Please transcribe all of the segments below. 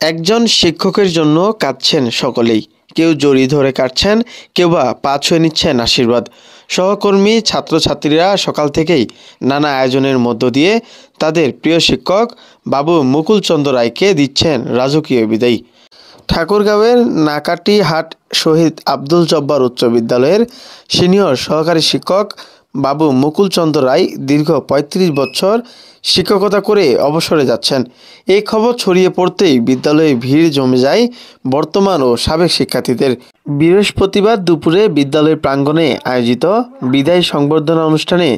একজন শিক্ষকের জন্য কাঁদছেন সকলেই। কেউ জড়ি ধরে কাটছেন, কেউ বা পা ছুঁয়ে নিচ্ছেন আশীর্বাদ। সহকর্মী, ছাত্রছাত্রীরা সকাল থেকেই নানা আয়োজনের মধ্য দিয়ে তাদের প্রিয় শিক্ষক বাবু মুকুলচন্দ্র রায়কে দিচ্ছেন রাজকীয় বিদায়। ঠাকুরগাঁওয়ের নাকাটিহাট শহীদ আব্দুল জব্বার উচ্চ বিদ্যালয়ের সিনিয়র সহকারী শিক্ষক বাবু মুকুলচন্দ্র রায় দীর্ঘ ৩৫ বছর শিক্ষকতা করে অবসরে যাচ্ছেন। এই খবর ছড়িয়ে পড়তেই বিদ্যালয়ে ভিড় জমে যায় বর্তমান ও সাবেক শিক্ষার্থীদের। বৃহস্পতিবার দুপুরে বিদ্যালয়ের প্রাঙ্গণে আয়োজিত বিদায় সংবর্ধনা অনুষ্ঠানে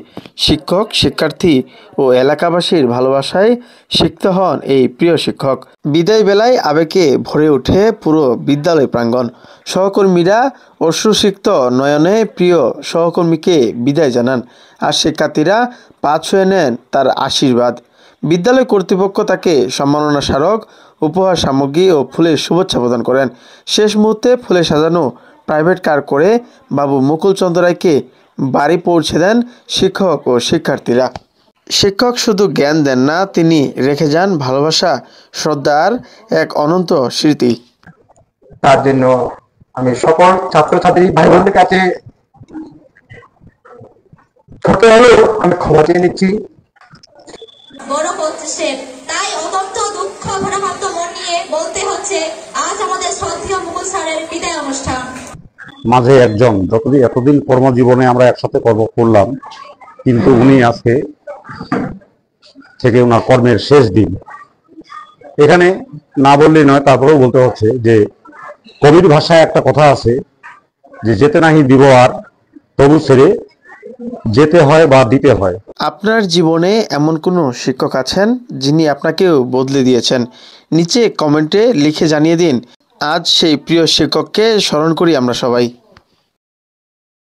শিক্ষক, শিক্ষার্থী ও এলাকাবাসীর ভালোবাসায় সিক্ত হন এই প্রিয় শিক্ষক। বিদায় বেলায় আবেগে ভরে ওঠে পুরো বিদ্যালয় প্রাঙ্গণ। সহকর্মীরা অশ্রুসিক্ত নয়নে প্রিয় সহকর্মীকে বিদায় জানান, আর শিক্ষার্থীরা পা ছুঁয়ে নেন তার আশীর্বাদ। বিদ্যালয় কর্তৃপক্ষ তাকে সম্মাননা স্মারক, উপহার সামগ্রী ও ফুলের শুভেচ্ছা প্রদান করেন। শেষ মুহূর্তে ফুলে সাজানো প্রাইভেট কার করে বাবু মুকুলচন্দ্র রায়কে বাড়ি পৌঁছে দেন শিক্ষক ও শিক্ষার্থীরা। শিক্ষক শুধু জ্ঞান দেন না, তিনি রেখে যান ভালোবাসা, শ্রদ্ধার এক অনন্ত স্মৃতি। তার জন্য আমি সকল ছাত্রছাত্রী ভাই বোনদের কাছে ছোট হলেও আমি ক্ষমা চেয়ে নিচ্ছি। বড় হচ্ছে, তাই অত্যন্ত দুঃখ ঘনাক্ত মন নিয়ে বলতে হচ্ছে আজ আমাদের শ্রদ্ধেয় মুকুল স্যারের বিদায় অনুষ্ঠান। মাঝে একজন এতদিন কর্মজীবনে আমরা একসাথে কর্ম করলাম, কিন্তু উনি আজকে থেকে ওনার কর্মের শেষ দিন। এখানে না বললেই নয়, তারপরেও বলতে হচ্ছে যে কবির ভাষায় একটা কথা আছে যে যেতে নাহি দিব আর তবু ছেড়ে যেতে হয় বা দিতে হয়। আপনার জীবনে এমন কোনো শিক্ষক আছেন যিনি আপনাকেও বদলে দিয়েছেন? নিচে কমেন্টে লিখে জানিয়ে দিন। আজ সেই প্রিয় শিক্ষককে স্মরণ করি আমরা সবাই।